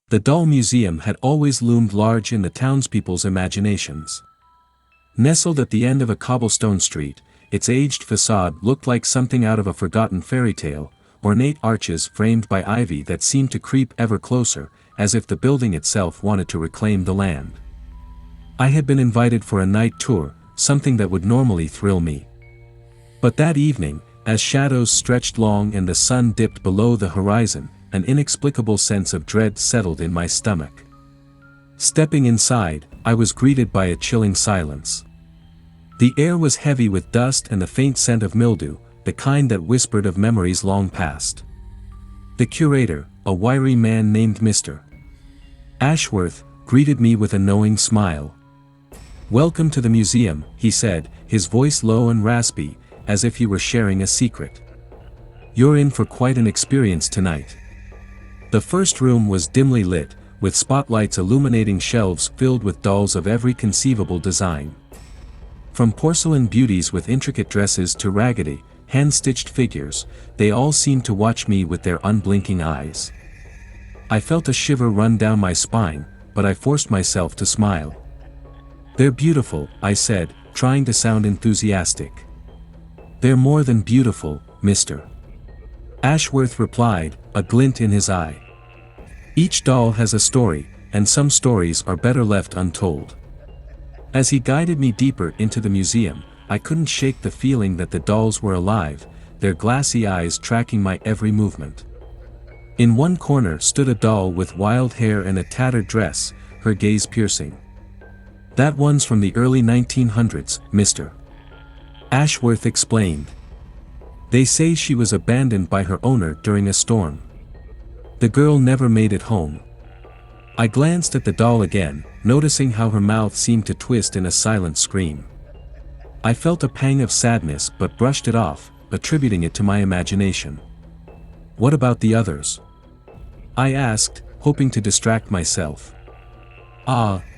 The doll museum had always loomed large in the townspeople's imaginations. Nestled at the end of a cobblestone street, its aged facade looked like something out of a forgotten fairy tale, ornate arches framed by ivy that seemed to creep ever closer, as if the building itself wanted to reclaim the land. I had been invited for a night tour, something that would normally thrill me. But that evening, as shadows stretched long and the sun dipped below the horizon, an inexplicable sense of dread settled in my stomach. Stepping inside, I was greeted by a chilling silence. The air was heavy with dust and the faint scent of mildew, the kind that whispered of memories long past. The curator, a wiry man named Mr. Ashworth, greeted me with a knowing smile. "Welcome to the museum," he said, his voice low and raspy, as if he were sharing a secret. "You're in for quite an experience tonight." The first room was dimly lit, with spotlights illuminating shelves filled with dolls of every conceivable design. From porcelain beauties with intricate dresses to raggedy, hand-stitched figures, they all seemed to watch me with their unblinking eyes. I felt a shiver run down my spine, but I forced myself to smile. "They're beautiful," I said, trying to sound enthusiastic. "They're more than beautiful, Mr. Ashworth replied, a glint in his eye. "Each doll has a story, and some stories are better left untold." As he guided me deeper into the museum, I couldn't shake the feeling that the dolls were alive, their glassy eyes tracking my every movement. In one corner stood a doll with wild hair and a tattered dress, her gaze piercing. "That one's from the early 1900s, Mr. Ashworth explained. They say she was abandoned by her owner during a storm. The girl never made it home." I glanced at the doll again, noticing how her mouth seemed to twist in a silent scream. I felt a pang of sadness but brushed it off, attributing it to my imagination. "What about the others?" I asked, hoping to distract myself.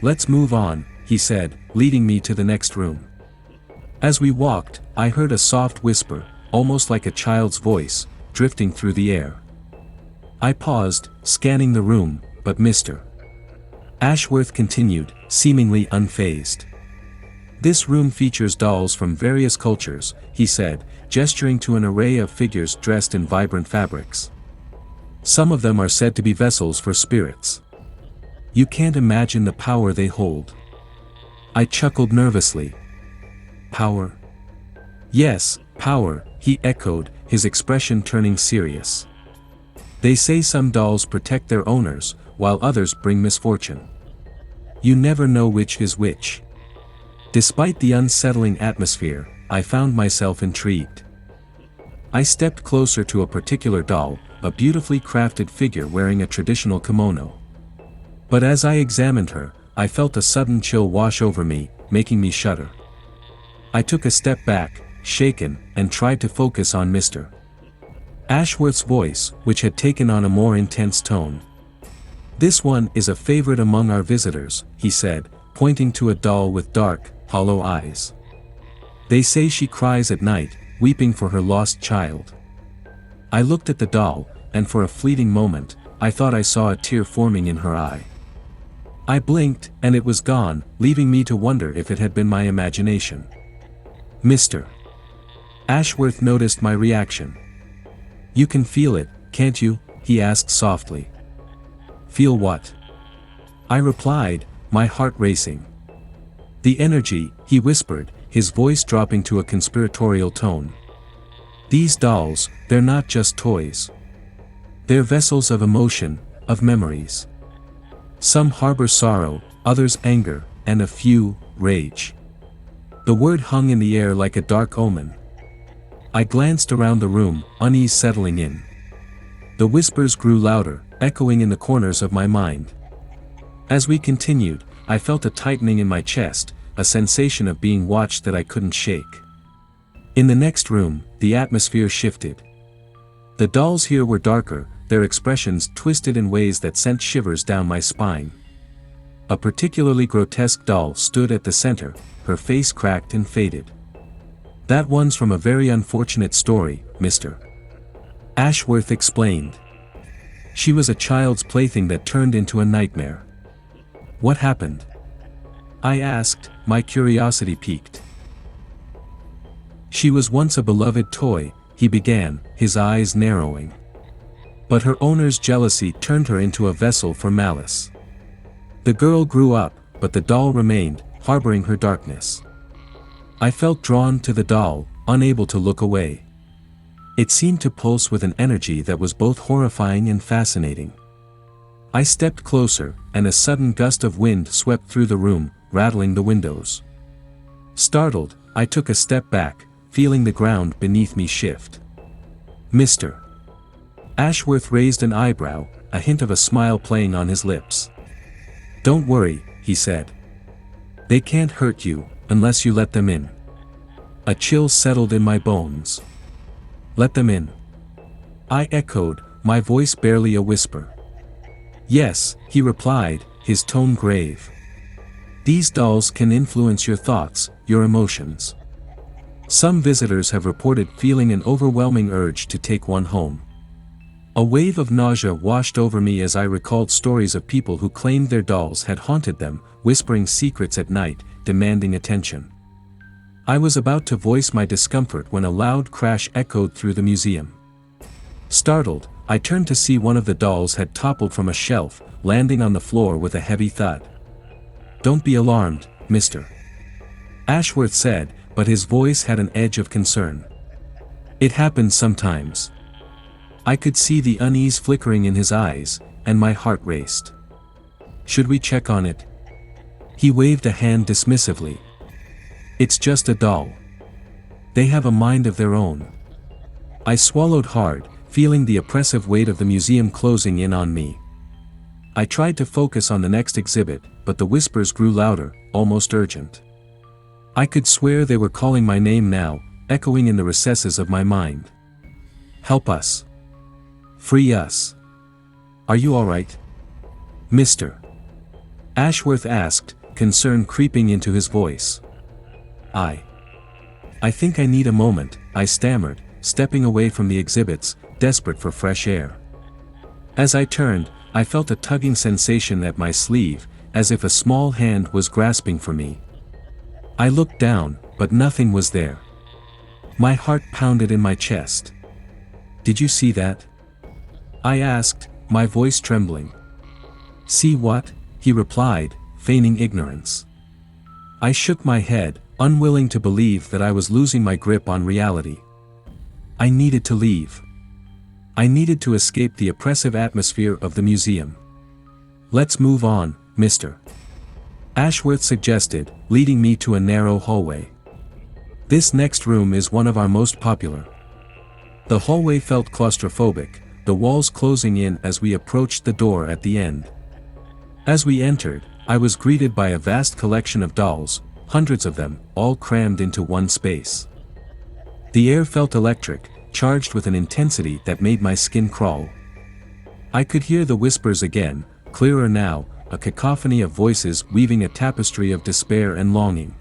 Let's move on," he said, leading me to the next room. As we walked, I heard a soft whisper, almost like a child's voice, drifting through the air. I paused, scanning the room, but Mr. Ashworth continued, seemingly unfazed. "This room features dolls from various cultures," he said, gesturing to an array of figures dressed in vibrant fabrics. "Some of them are said to be vessels for spirits. You can't imagine the power they hold." I chuckled nervously. "Power?" "Yes, power," he echoed, his expression turning serious. "They say some dolls protect their owners, while others bring misfortune. You never know which is which." Despite the unsettling atmosphere, I found myself intrigued. I stepped closer to a particular doll, a beautifully crafted figure wearing a traditional kimono. But as I examined her, I felt a sudden chill wash over me, making me shudder. I took a step back, shaken, and tried to focus on Mr. Ashworth's voice, which had taken on a more intense tone. "This one is a favorite among our visitors," he said, pointing to a doll with dark, hollow eyes. "They say she cries at night, weeping for her lost child." I looked at the doll, and for a fleeting moment, I thought I saw a tear forming in her eye. I blinked, and it was gone, leaving me to wonder if it had been my imagination. Mr. Ashworth noticed my reaction. "You can feel it, can't you?" he asked softly. "Feel what?" I replied, my heart racing. "The energy," he whispered, his voice dropping to a conspiratorial tone. "These dolls, they're not just toys. They're vessels of emotion, of memories. Some harbor sorrow, others anger, and a few, rage." The word hung in the air like a dark omen. I glanced around the room, unease settling in. The whispers grew louder, echoing in the corners of my mind. As we continued, I felt a tightening in my chest, a sensation of being watched that I couldn't shake. In the next room, the atmosphere shifted. The dolls here were darker, their expressions twisted in ways that sent shivers down my spine. A particularly grotesque doll stood at the center, her face cracked and faded. "That one's from a very unfortunate story, Mr. Ashworth explained. She was a child's plaything that turned into a nightmare. What happened? I asked, my curiosity piqued. She was once a beloved toy, he began, his eyes narrowing. But her owner's jealousy turned her into a vessel for malice. The girl grew up, but the doll remained, harboring her darkness. I felt drawn to the doll, unable to look away. It seemed to pulse with an energy that was both horrifying and fascinating. I stepped closer, and a sudden gust of wind swept through the room, rattling the windows. Startled, I took a step back, feeling the ground beneath me shift. Mr. Ashworth raised an eyebrow, a hint of a smile playing on his lips. Don't worry, he said. They can't hurt you, unless you let them in. A chill settled in my bones. Let them in. I echoed, my voice barely a whisper. Yes, he replied, his tone grave. These dolls can influence your thoughts, your emotions. Some visitors have reported feeling an overwhelming urge to take one home. A wave of nausea washed over me as I recalled stories of people who claimed their dolls had haunted them, whispering secrets at night, demanding attention. I was about to voice my discomfort when a loud crash echoed through the museum. Startled, I turned to see one of the dolls had toppled from a shelf, landing on the floor with a heavy thud. Don't be alarmed, Mr. Ashworth said, but his voice had an edge of concern. It happens sometimes. I could see the unease flickering in his eyes, and my heart raced. Should we check on it? He waved a hand dismissively. It's just a doll. They have a mind of their own. I swallowed hard, feeling the oppressive weight of the museum closing in on me. I tried to focus on the next exhibit, but the whispers grew louder, almost urgent. I could swear they were calling my name now, echoing in the recesses of my mind. Help us. Free us. Are you all right? Mr. Ashworth asked, concern creeping into his voice. I think I need a moment, I stammered, stepping away from the exhibits, desperate for fresh air. As I turned, I felt a tugging sensation at my sleeve, as if a small hand was grasping for me. I looked down, but nothing was there. My heart pounded in my chest. Did you see that? I asked, my voice trembling. See what? He replied, feigning ignorance. I shook my head, unwilling to believe that I was losing my grip on reality. I needed to leave. I needed to escape the oppressive atmosphere of the museum. Let's move on, Mr. Ashworth suggested, leading me to a narrow hallway. This next room is one of our most popular. The hallway felt claustrophobic, the walls closing in as we approached the door at the end. As we entered, I was greeted by a vast collection of dolls, hundreds of them, all crammed into one space. The air felt electric, charged with an intensity that made my skin crawl. I could hear the whispers again, clearer now, a cacophony of voices weaving a tapestry of despair and longing.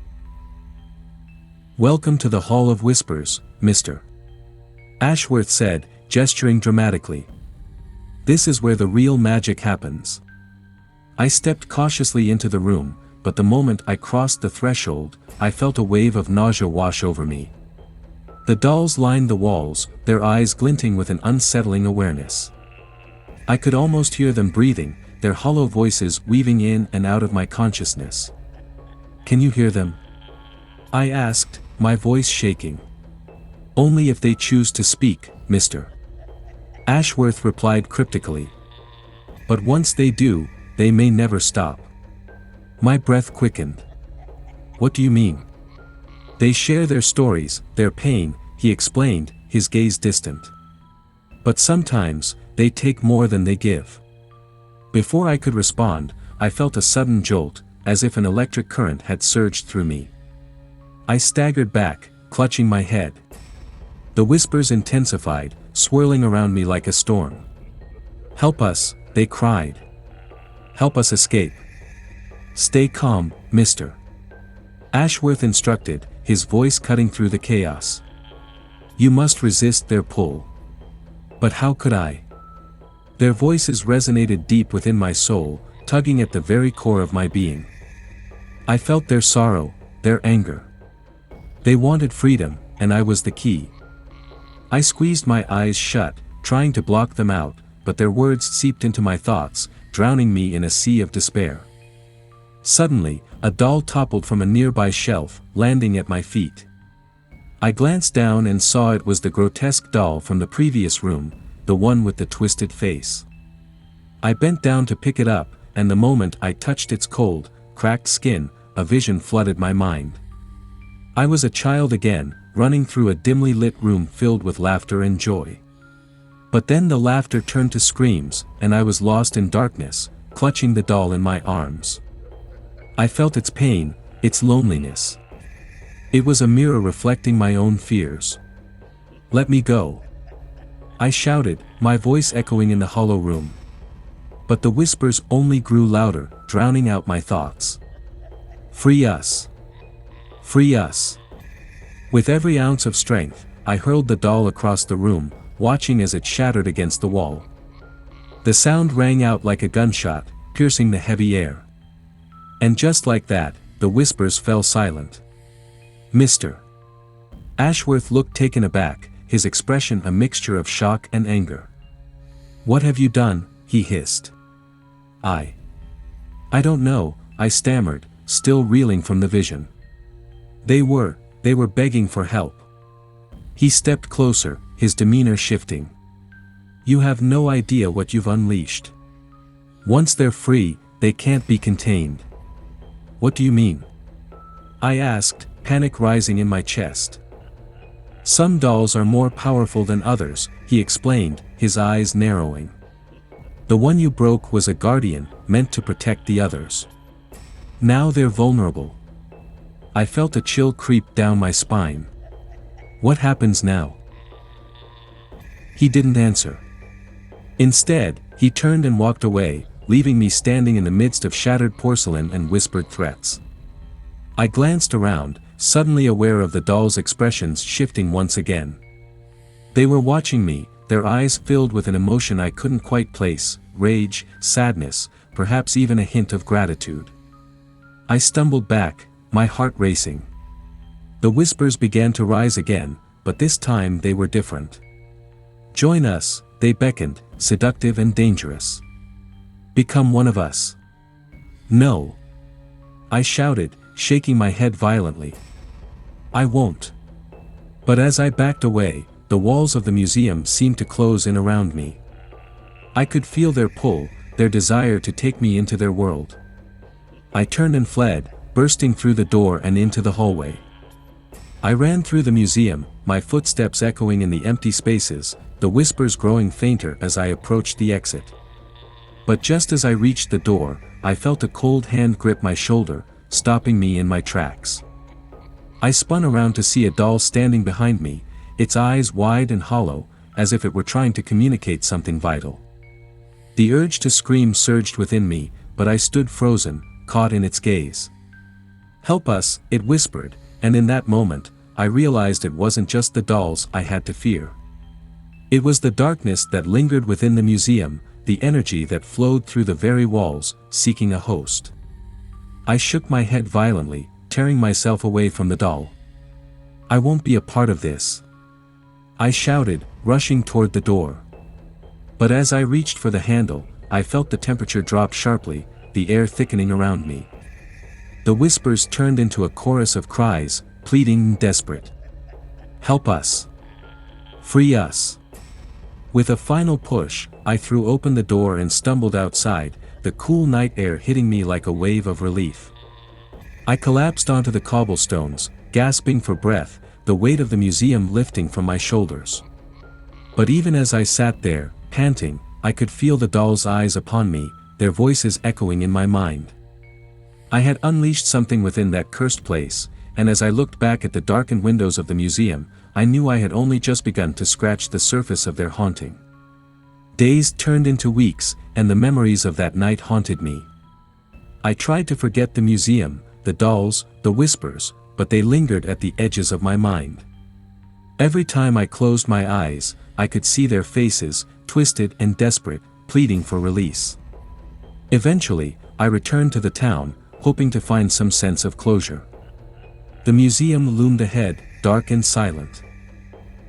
Welcome to the Hall of Whispers, Mr. Ashworth said, gesturing dramatically. This is where the real magic happens. I stepped cautiously into the room, but the moment I crossed the threshold, I felt a wave of nausea wash over me. The dolls lined the walls, their eyes glinting with an unsettling awareness. I could almost hear them breathing, their hollow voices weaving in and out of my consciousness. Can you hear them? I asked, my voice shaking. Only if they choose to speak, Mr. Ashworth replied cryptically. But once they do, they may never stop. My breath quickened. What do you mean? They share their stories, their pain, he explained, his gaze distant. But sometimes, they take more than they give. Before I could respond, I felt a sudden jolt, as if an electric current had surged through me. I staggered back, clutching my head. The whispers intensified, swirling around me like a storm. Help us, they cried. Help us escape. Stay calm, Mr. Ashworth instructed, his voice cutting through the chaos. You must resist their pull. But how could I? Their voices resonated deep within my soul, tugging at the very core of my being. I felt their sorrow, their anger. They wanted freedom, and I was the key. I squeezed my eyes shut, trying to block them out, but their words seeped into my thoughts, drowning me in a sea of despair. Suddenly, a doll toppled from a nearby shelf, landing at my feet. I glanced down and saw it was the grotesque doll from the previous room, the one with the twisted face. I bent down to pick it up, and the moment I touched its cold, cracked skin, a vision flooded my mind. I was a child again, running through a dimly lit room filled with laughter and joy. But then the laughter turned to screams, and I was lost in darkness, clutching the doll in my arms. I felt its pain, its loneliness. It was a mirror reflecting my own fears. "Let me go!" I shouted, my voice echoing in the hollow room. But the whispers only grew louder, drowning out my thoughts. "Free us! Free us!" With every ounce of strength, I hurled the doll across the room, watching as it shattered against the wall. The sound rang out like a gunshot, piercing the heavy air. And just like that, the whispers fell silent. "Mr. Ashworth looked taken aback, his expression a mixture of shock and anger. "What have you done?" he hissed. I don't know," I stammered, still reeling from the vision. They were begging for help." He stepped closer, his demeanor shifting. "You have no idea what you've unleashed. Once they're free, they can't be contained." "What do you mean?" I asked, panic rising in my chest. "Some dolls are more powerful than others," he explained, his eyes narrowing. "The one you broke was a guardian, meant to protect the others. Now they're vulnerable." I felt a chill creep down my spine. "What happens now?" He didn't answer. Instead, he turned and walked away, leaving me standing in the midst of shattered porcelain and whispered threats. I glanced around, suddenly aware of the doll's expressions shifting once again. They were watching me, their eyes filled with an emotion I couldn't quite place, rage, sadness, perhaps even a hint of gratitude. I stumbled back, my heart racing. The whispers began to rise again, but this time they were different. "Join us," they beckoned, seductive and dangerous. "Become one of us." "No," I shouted, shaking my head violently. "I won't." But as I backed away, the walls of the museum seemed to close in around me. I could feel their pull, their desire to take me into their world. I turned and fled, bursting through the door and into the hallway. I ran through the museum, my footsteps echoing in the empty spaces, the whispers growing fainter as I approached the exit. But just as I reached the door, I felt a cold hand grip my shoulder, stopping me in my tracks. I spun around to see a doll standing behind me, its eyes wide and hollow, as if it were trying to communicate something vital. The urge to scream surged within me, but I stood frozen, caught in its gaze. "Help us," it whispered, and in that moment, I realized it wasn't just the dolls I had to fear. It was the darkness that lingered within the museum, the energy that flowed through the very walls, seeking a host. I shook my head violently, tearing myself away from the doll. "I won't be a part of this," I shouted, rushing toward the door. But as I reached for the handle, I felt the temperature drop sharply, the air thickening around me. The whispers turned into a chorus of cries, pleading and desperate. "Help us! Free us!" With a final push, I threw open the door and stumbled outside, the cool night air hitting me like a wave of relief. I collapsed onto the cobblestones, gasping for breath, the weight of the museum lifting from my shoulders. But even as I sat there, panting, I could feel the doll's eyes upon me, their voices echoing in my mind. I had unleashed something within that cursed place, and as I looked back at the darkened windows of the museum, I knew I had only just begun to scratch the surface of their haunting. Days turned into weeks, and the memories of that night haunted me. I tried to forget the museum, the dolls, the whispers, but they lingered at the edges of my mind. Every time I closed my eyes, I could see their faces, twisted and desperate, pleading for release. Eventually, I returned to the town, hoping to find some sense of closure. The museum loomed ahead, dark and silent.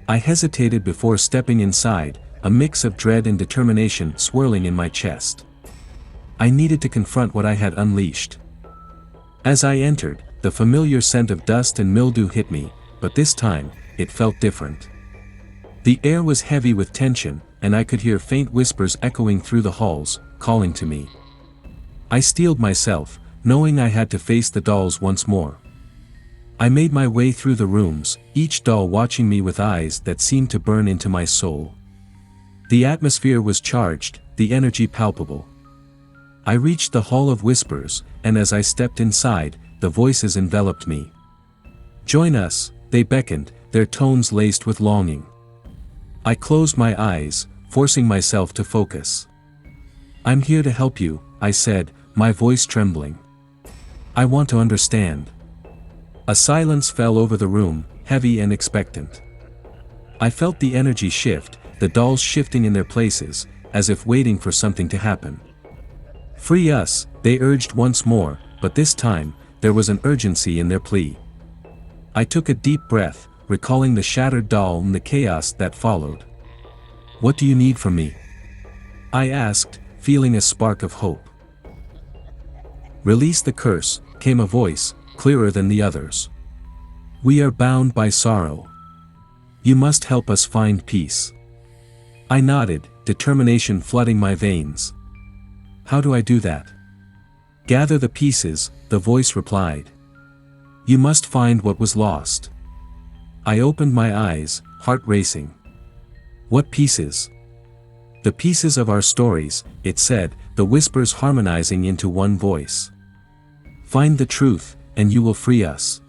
I hesitated before stepping inside, a mix of dread and determination swirling in my chest. I needed to confront what I had unleashed. As I entered, the familiar scent of dust and mildew hit me, but this time, it felt different. The air was heavy with tension, and I could hear faint whispers echoing through the halls, calling to me. I steeled myself, knowing I had to face the dolls once more. I made my way through the rooms, each doll watching me with eyes that seemed to burn into my soul. The atmosphere was charged, the energy palpable. I reached the Hall of Whispers, and as I stepped inside, the voices enveloped me. "Join us," they beckoned, their tones laced with longing. I closed my eyes, forcing myself to focus. "I'm here to help you," I said, my voice trembling. "I want to understand." A silence fell over the room, heavy and expectant. I felt the energy shift, the dolls shifting in their places, as if waiting for something to happen. "Free us," they urged once more, but this time, there was an urgency in their plea. I took a deep breath, recalling the shattered doll and the chaos that followed. "What do you need from me?" I asked, feeling a spark of hope. "Release the curse," came a voice, clearer than the others. "We are bound by sorrow. You must help us find peace." I nodded, determination flooding my veins. "How do I do that?" "Gather the pieces," the voice replied. "You must find what was lost." I opened my eyes, heart racing. "What pieces?" "The pieces of our stories," it said, the whispers harmonizing into one voice. "Find the truth, and you will free us."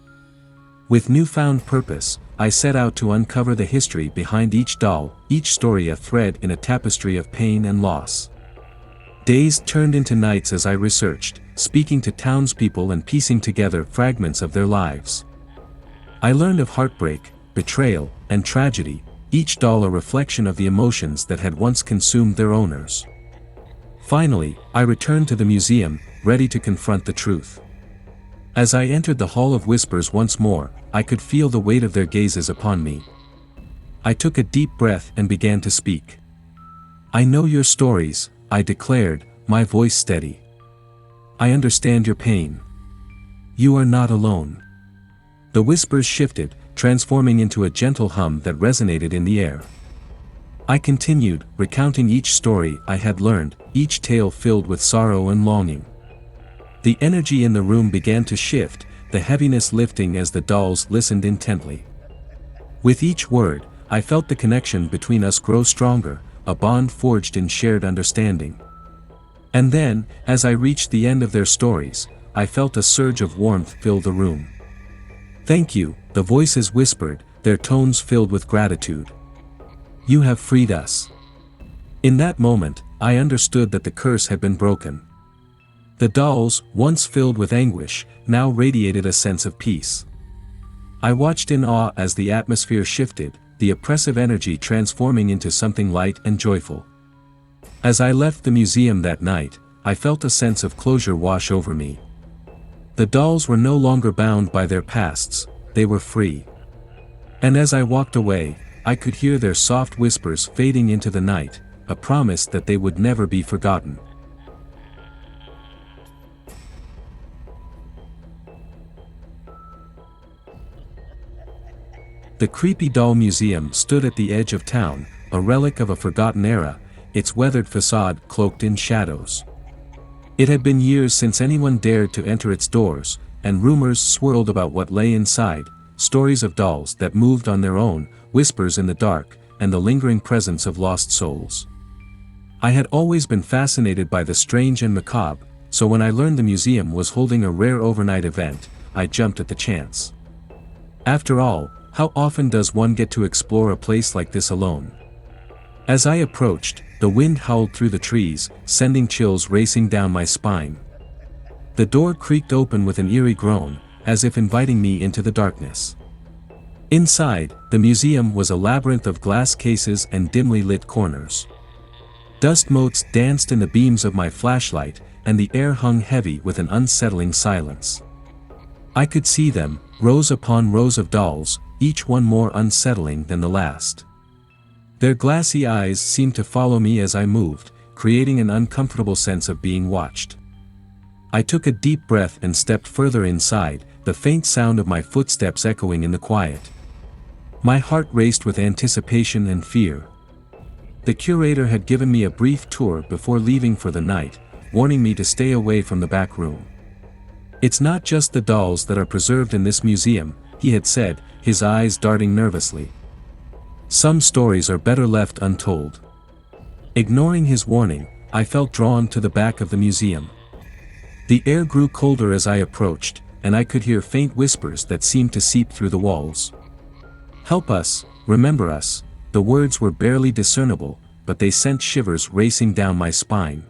With newfound purpose, I set out to uncover the history behind each doll, each story a thread in a tapestry of pain and loss. Days turned into nights as I researched, speaking to townspeople and piecing together fragments of their lives. I learned of heartbreak, betrayal, and tragedy, each doll a reflection of the emotions that had once consumed their owners. Finally, I returned to the museum, ready to confront the truth. As I entered the Hall of Whispers once more, I could feel the weight of their gazes upon me. I took a deep breath and began to speak. "I know your stories," I declared, my voice steady. "I understand your pain. You are not alone." The whispers shifted, transforming into a gentle hum that resonated in the air. I continued, recounting each story I had learned, each tale filled with sorrow and longing. The energy in the room began to shift, the heaviness lifting as the dolls listened intently. With each word, I felt the connection between us grow stronger, a bond forged in shared understanding. And then, as I reached the end of their stories, I felt a surge of warmth fill the room. "Thank you," the voices whispered, their tones filled with gratitude. "You have freed us." In that moment, I understood that the curse had been broken. The dolls, once filled with anguish, now radiated a sense of peace. I watched in awe as the atmosphere shifted, the oppressive energy transforming into something light and joyful. As I left the museum that night, I felt a sense of closure wash over me. The dolls were no longer bound by their pasts, they were free. And as I walked away, I could hear their soft whispers fading into the night, a promise that they would never be forgotten. The creepy doll museum stood at the edge of town, a relic of a forgotten era, its weathered facade cloaked in shadows. It had been years since anyone dared to enter its doors, and rumors swirled about what lay inside, stories of dolls that moved on their own, whispers in the dark, and the lingering presence of lost souls. I had always been fascinated by the strange and macabre, so when I learned the museum was holding a rare overnight event, I jumped at the chance. After all, how often does one get to explore a place like this alone? As I approached, the wind howled through the trees, sending chills racing down my spine. The door creaked open with an eerie groan, as if inviting me into the darkness. Inside, the museum was a labyrinth of glass cases and dimly lit corners. Dust motes danced in the beams of my flashlight, and the air hung heavy with an unsettling silence. I could see them, rows upon rows of dolls, each one more unsettling than the last. Their glassy eyes seemed to follow me as I moved, creating an uncomfortable sense of being watched. I took a deep breath and stepped further inside, the faint sound of my footsteps echoing in the quiet. My heart raced with anticipation and fear. The curator had given me a brief tour before leaving for the night, warning me to stay away from the back room. "It's not just the dolls that are preserved in this museum," he had said, his eyes darting nervously. "Some stories are better left untold." Ignoring his warning, I felt drawn to the back of the museum. The air grew colder as I approached, and I could hear faint whispers that seemed to seep through the walls. "Help us, remember us," the words were barely discernible, but they sent shivers racing down my spine.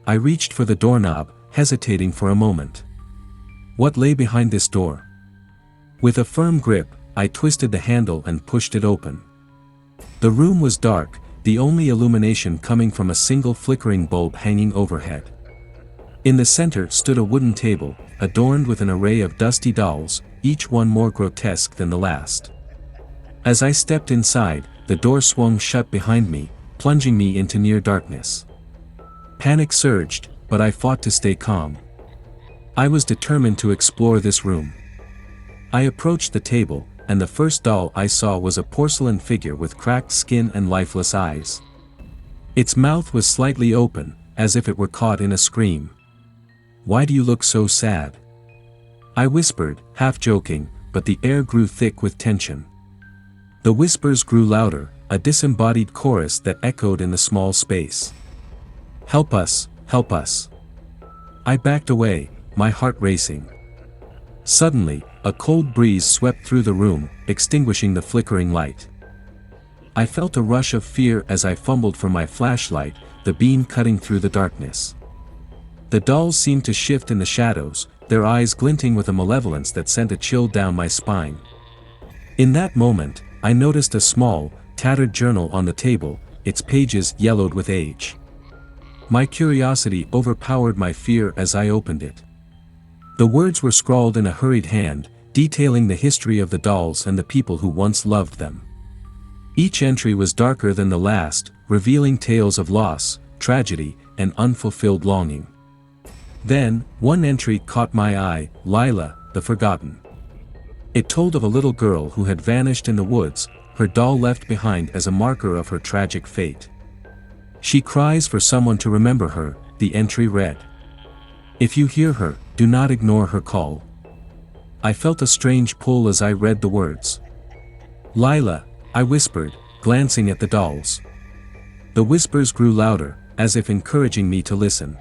I reached for the doorknob, hesitating for a moment. What lay behind this door? With a firm grip, I twisted the handle and pushed it open. The room was dark, the only illumination coming from a single flickering bulb hanging overhead. In the center stood a wooden table, adorned with an array of dusty dolls, each one more grotesque than the last. As I stepped inside, the door swung shut behind me, plunging me into near darkness. Panic surged, but I fought to stay calm. I was determined to explore this room. I approached the table, and the first doll I saw was a porcelain figure with cracked skin and lifeless eyes. Its mouth was slightly open, as if it were caught in a scream. "Why do you look so sad?" I whispered, half joking, but the air grew thick with tension. The whispers grew louder, a disembodied chorus that echoed in the small space. "Help us, help us." I backed away, my heart racing. Suddenly, a cold breeze swept through the room, extinguishing the flickering light. I felt a rush of fear as I fumbled for my flashlight, the beam cutting through the darkness. The dolls seemed to shift in the shadows, their eyes glinting with a malevolence that sent a chill down my spine. In that moment, I noticed a small, tattered journal on the table, its pages yellowed with age. My curiosity overpowered my fear as I opened it. The words were scrawled in a hurried hand, detailing the history of the dolls and the people who once loved them. Each entry was darker than the last, revealing tales of loss, tragedy, and unfulfilled longing. Then, one entry caught my eye, Lila, the Forgotten. It told of a little girl who had vanished in the woods, her doll left behind as a marker of her tragic fate. "She cries for someone to remember her," the entry read. "If you hear her, do not ignore her call." I felt a strange pull as I read the words. "Lila," I whispered, glancing at the dolls. The whispers grew louder, as if encouraging me to listen.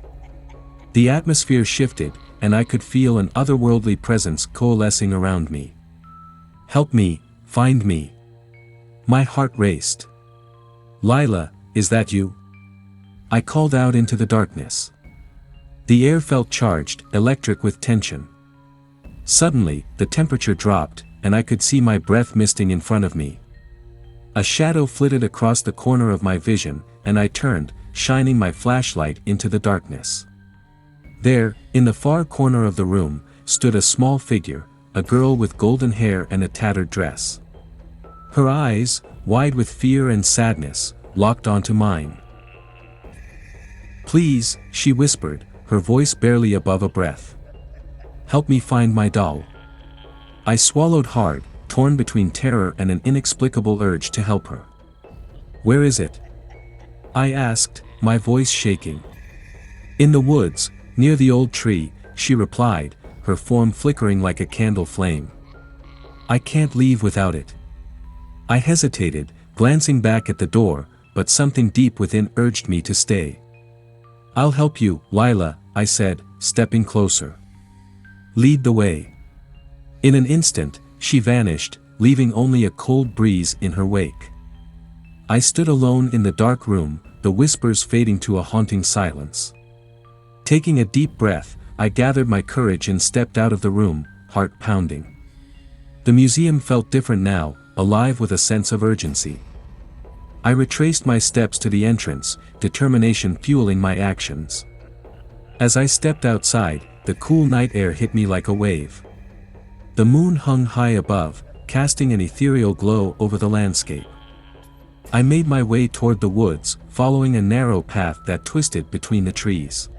The atmosphere shifted, and I could feel an otherworldly presence coalescing around me. "Help me, find me." My heart raced. "Lila, is that you?" I called out into the darkness. The air felt charged, electric with tension. Suddenly, the temperature dropped, and I could see my breath misting in front of me. A shadow flitted across the corner of my vision, and I turned, shining my flashlight into the darkness. There, in the far corner of the room, stood a small figure, a girl with golden hair and a tattered dress. Her eyes, wide with fear and sadness, locked onto mine. "Please," she whispered, her voice barely above a breath. "Help me find my doll." I swallowed hard, torn between terror and an inexplicable urge to help her. "Where is it?" I asked, my voice shaking. "In the woods, near the old tree," she replied, her form flickering like a candle flame. "I can't leave without it." I hesitated, glancing back at the door, but something deep within urged me to stay. "I'll help you, Lila," I said, stepping closer. "Lead the way." In an instant, she vanished, leaving only a cold breeze in her wake. I stood alone in the dark room, the whispers fading to a haunting silence. Taking a deep breath, I gathered my courage and stepped out of the room, heart pounding. The museum felt different now, alive with a sense of urgency. I retraced my steps to the entrance, determination fueling my actions. As I stepped outside, the cool night air hit me like a wave. The moon hung high above, casting an ethereal glow over the landscape. I made my way toward the woods, following a narrow path that twisted between the trees.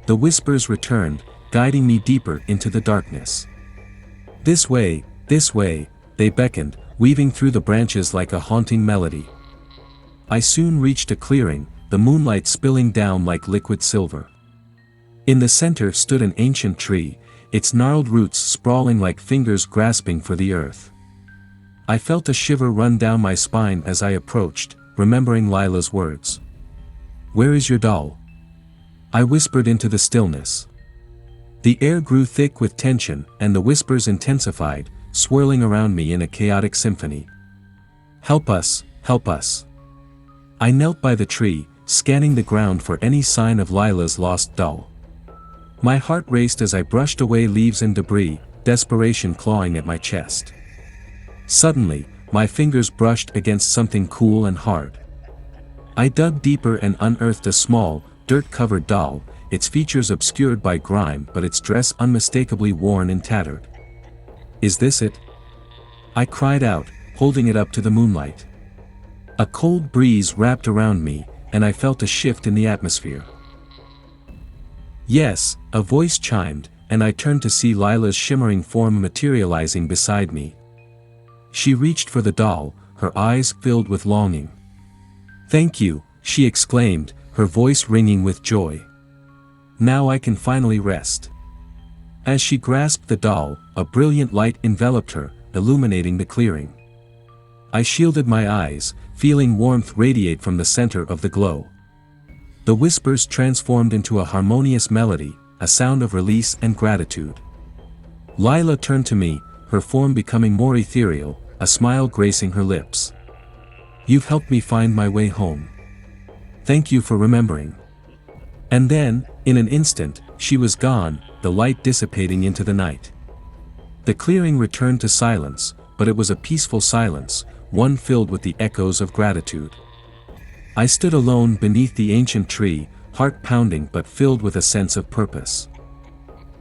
The whispers returned, guiding me deeper into the darkness. This way, they beckoned, weaving through the branches like a haunting melody. I soon reached a clearing, the moonlight spilling down like liquid silver. In the center stood an ancient tree, its gnarled roots sprawling like fingers grasping for the earth. I felt a shiver run down my spine as I approached, remembering Lila's words. "Where is your doll?" I whispered into the stillness. The air grew thick with tension, and the whispers intensified, swirling around me in a chaotic symphony. "Help us, help us." I knelt by the tree, scanning the ground for any sign of Lila's lost doll. My heart raced as I brushed away leaves and debris, desperation clawing at my chest. Suddenly, my fingers brushed against something cool and hard. I dug deeper and unearthed a small, dirt-covered doll, its features obscured by grime but its dress unmistakably worn and tattered. "Is this it?" I cried out, holding it up to the moonlight. A cold breeze wrapped around me, and I felt a shift in the atmosphere. "Yes," a voice chimed, and I turned to see Lila's shimmering form materializing beside me. She reached for the doll, her eyes filled with longing. "Thank you," she exclaimed, her voice ringing with joy. "Now I can finally rest." As she grasped the doll, a brilliant light enveloped her, illuminating the clearing. I shielded my eyes, feeling warmth radiate from the center of the glow. The whispers transformed into a harmonious melody, a sound of release and gratitude. Lila turned to me, her form becoming more ethereal, a smile gracing her lips. "You've helped me find my way home. Thank you for remembering." And then, in an instant, she was gone, the light dissipating into the night. The clearing returned to silence, but it was a peaceful silence, one filled with the echoes of gratitude. I stood alone beneath the ancient tree, heart pounding but filled with a sense of purpose.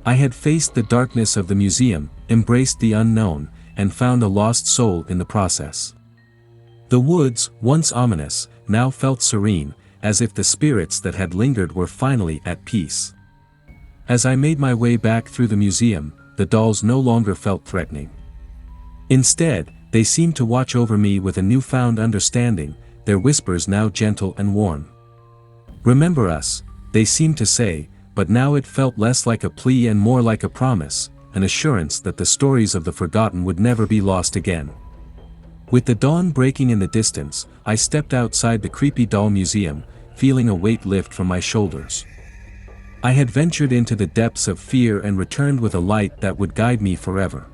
I had faced the darkness of the museum, embraced the unknown, and found a lost soul in the process. The woods, once ominous, now felt serene, as if the spirits that had lingered were finally at peace. As I made my way back through the museum, the dolls no longer felt threatening. Instead, they seemed to watch over me with a newfound understanding, their whispers now gentle and warm. "Remember us," they seemed to say, but now it felt less like a plea and more like a promise, an assurance that the stories of the forgotten would never be lost again. With the dawn breaking in the distance, I stepped outside the creepy doll museum, feeling a weight lift from my shoulders. I had ventured into the depths of fear and returned with a light that would guide me forever.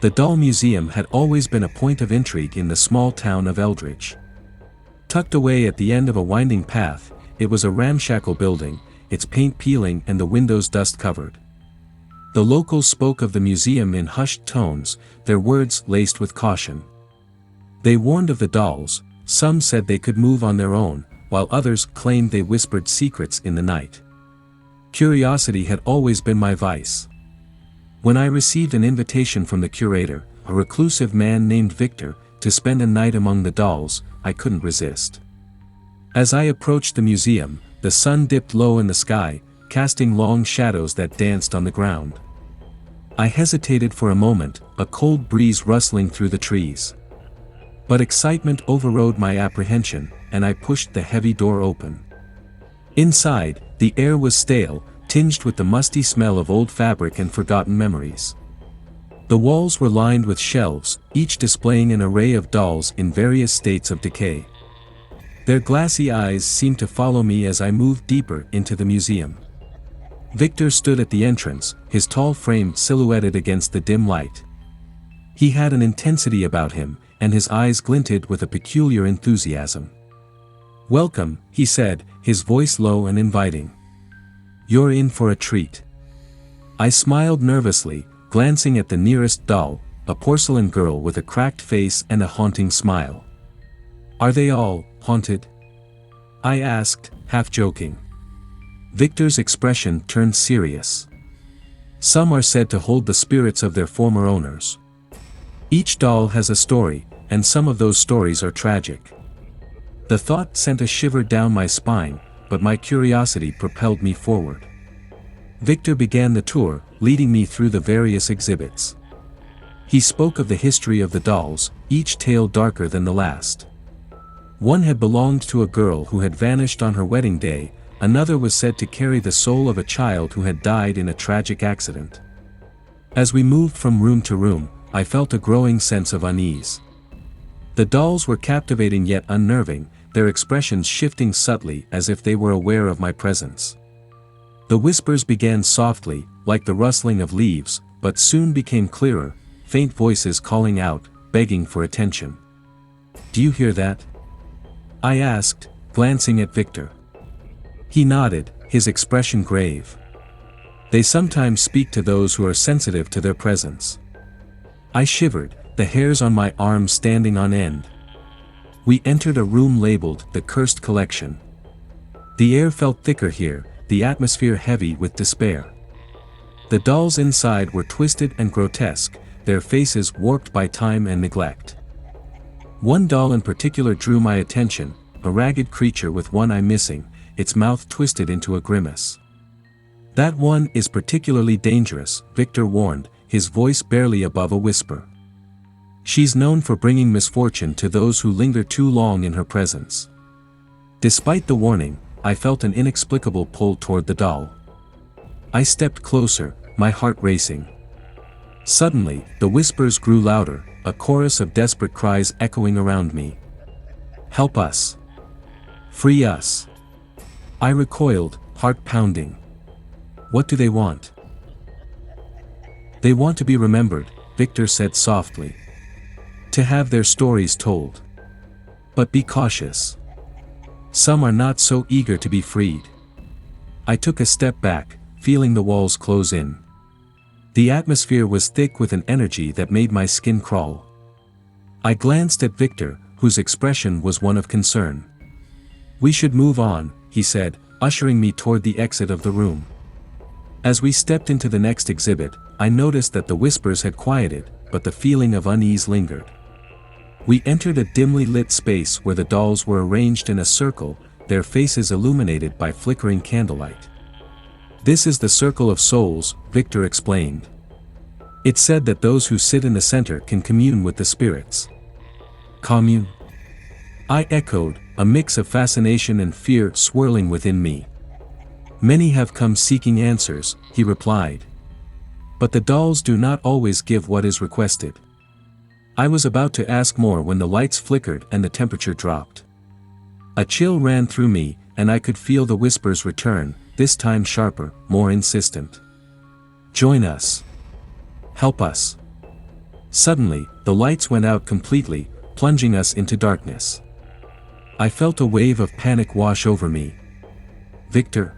The doll museum had always been a point of intrigue in the small town of Eldridge. Tucked away at the end of a winding path, it was a ramshackle building, its paint peeling and the windows dust-covered. The locals spoke of the museum in hushed tones, their words laced with caution. They warned of the dolls, some said they could move on their own, while others claimed they whispered secrets in the night. Curiosity had always been my vice. When I received an invitation from the curator, a reclusive man named Victor, to spend a night among the dolls, I couldn't resist. As I approached the museum, the sun dipped low in the sky, casting long shadows that danced on the ground. I hesitated for a moment, a cold breeze rustling through the trees. But excitement overrode my apprehension, and I pushed the heavy door open. Inside, the air was stale, tinged with the musty smell of old fabric and forgotten memories. The walls were lined with shelves, each displaying an array of dolls in various states of decay. Their glassy eyes seemed to follow me as I moved deeper into the museum. Victor stood at the entrance, his tall frame silhouetted against the dim light. He had an intensity about him, and his eyes glinted with a peculiar enthusiasm. "Welcome," he said, his voice low and inviting. "You're in for a treat." I smiled nervously, glancing at the nearest doll, a porcelain girl with a cracked face and a haunting smile. "Are they all haunted?" I asked, half joking. Victor's expression turned serious. "Some are said to hold the spirits of their former owners. Each doll has a story, and some of those stories are tragic." The thought sent a shiver down my spine, but my curiosity propelled me forward. Victor began the tour, leading me through the various exhibits. He spoke of the history of the dolls, each tale darker than the last. One had belonged to a girl who had vanished on her wedding day, another was said to carry the soul of a child who had died in a tragic accident. As we moved from room to room, I felt a growing sense of unease. The dolls were captivating yet unnerving, their expressions shifting subtly as if they were aware of my presence. The whispers began softly, like the rustling of leaves, but soon became clearer, faint voices calling out, begging for attention. "Do you hear that?" I asked, glancing at Victor. He nodded, his expression grave. "They sometimes speak to those who are sensitive to their presence." I shivered, the hairs on my arms standing on end. We entered a room labeled the Cursed Collection. The air felt thicker here, the atmosphere heavy with despair. The dolls inside were twisted and grotesque, their faces warped by time and neglect. One doll in particular drew my attention, a ragged creature with one eye missing, its mouth twisted into a grimace. "That one is particularly dangerous," Victor warned, his voice barely above a whisper. "She's known for bringing misfortune to those who linger too long in her presence." Despite the warning, I felt an inexplicable pull toward the doll. I stepped closer, my heart racing. Suddenly, the whispers grew louder, a chorus of desperate cries echoing around me. "Help us! Free us!" I recoiled, heart pounding. "What do they want?" "They want to be remembered," Victor said softly. "To have their stories told. But be cautious. Some are not so eager to be freed." I took a step back, feeling the walls close in. The atmosphere was thick with an energy that made my skin crawl. I glanced at Victor, whose expression was one of concern. "We should move on," he said, ushering me toward the exit of the room. As we stepped into the next exhibit, I noticed that the whispers had quieted, but the feeling of unease lingered. We entered a dimly lit space where the dolls were arranged in a circle, their faces illuminated by flickering candlelight. "This is the Circle of Souls," Victor explained. "It's said that those who sit in the center can commune with the spirits." "Commune?" I echoed, a mix of fascination and fear swirling within me. "Many have come seeking answers," he replied. "But the dolls do not always give what is requested." I was about to ask more when the lights flickered and the temperature dropped. A chill ran through me, and I could feel the whispers return, this time sharper, more insistent. "Join us. Help us." Suddenly, the lights went out completely, plunging us into darkness. I felt a wave of panic wash over me. "Victor?"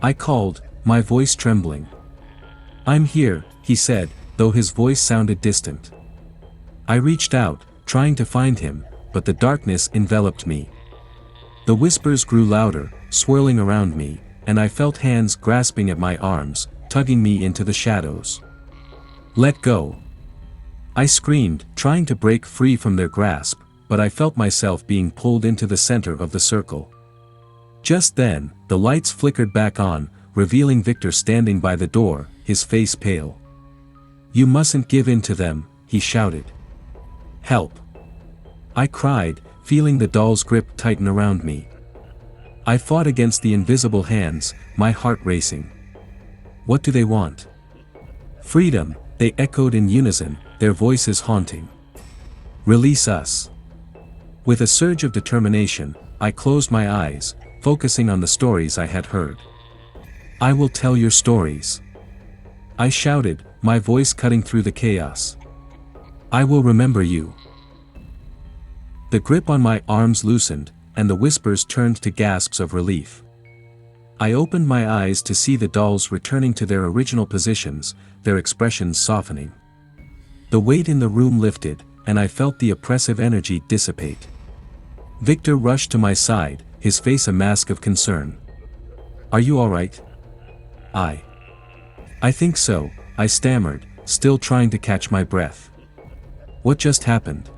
I called, my voice trembling. "I'm here," he said, though his voice sounded distant. I reached out, trying to find him, but the darkness enveloped me. The whispers grew louder, swirling around me, and I felt hands grasping at my arms, tugging me into the shadows. "Let go!" I screamed, trying to break free from their grasp, but I felt myself being pulled into the center of the circle. Just then, the lights flickered back on, revealing Victor standing by the door, his face pale. "You mustn't give in to them," he shouted. "Help!" I cried, feeling the doll's grip tighten around me. I fought against the invisible hands, my heart racing. "What do they want?" "Freedom," they echoed in unison, their voices haunting. "Release us." With a surge of determination, I closed my eyes, focusing on the stories I had heard. "I will tell your stories," I shouted, my voice cutting through the chaos. "I will remember you." The grip on my arms loosened, and the whispers turned to gasps of relief. I opened my eyes to see the dolls returning to their original positions, their expressions softening. The weight in the room lifted, and I felt the oppressive energy dissipate. Victor rushed to my side, his face a mask of concern. "Are you all right?" I think so," I stammered, still trying to catch my breath. "What just happened?"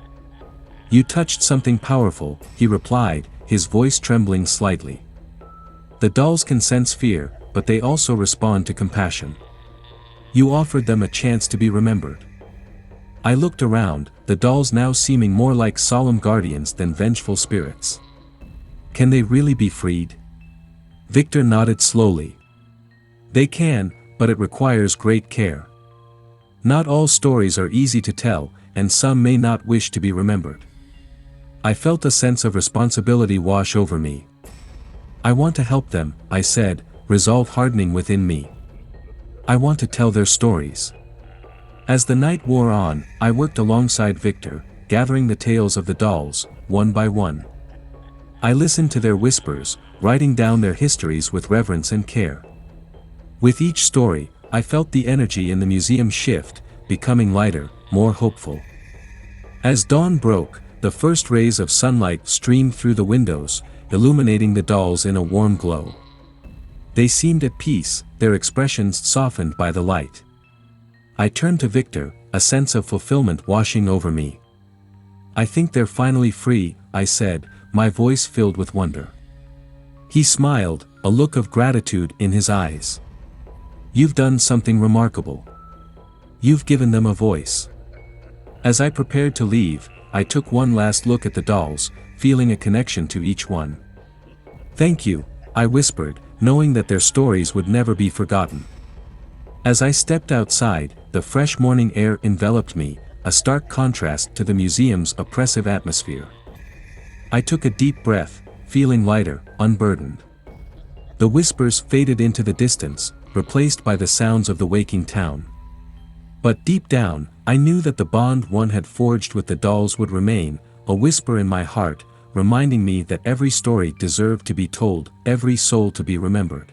"You touched something powerful," he replied, his voice trembling slightly. "The dolls can sense fear, but they also respond to compassion. You offered them a chance to be remembered." I looked around, the dolls now seeming more like solemn guardians than vengeful spirits. "Can they really be freed?" Victor nodded slowly. "They can, but it requires great care. Not all stories are easy to tell, and some may not wish to be remembered." I felt a sense of responsibility wash over me. "I want to help them," I said, resolve hardening within me. "I want to tell their stories." As the night wore on, I worked alongside Victor, gathering the tales of the dolls, one by one. I listened to their whispers, writing down their histories with reverence and care. With each story, I felt the energy in the museum shift, becoming lighter, more hopeful. As dawn broke, the first rays of sunlight streamed through the windows, illuminating the dolls in a warm glow. They seemed at peace, their expressions softened by the light. I turned to Victor, a sense of fulfillment washing over me. "I think they're finally free," I said, my voice filled with wonder. He smiled, a look of gratitude in his eyes. "You've done something remarkable. You've given them a voice." As I prepared to leave, I took one last look at the dolls, feeling a connection to each one. "Thank you," I whispered, knowing that their stories would never be forgotten. As I stepped outside, the fresh morning air enveloped me, a stark contrast to the museum's oppressive atmosphere. I took a deep breath, feeling lighter, unburdened. The whispers faded into the distance, replaced by the sounds of the waking town. But deep down, I knew that the bond one had forged with the dolls would remain, a whisper in my heart, reminding me that every story deserved to be told, every soul to be remembered.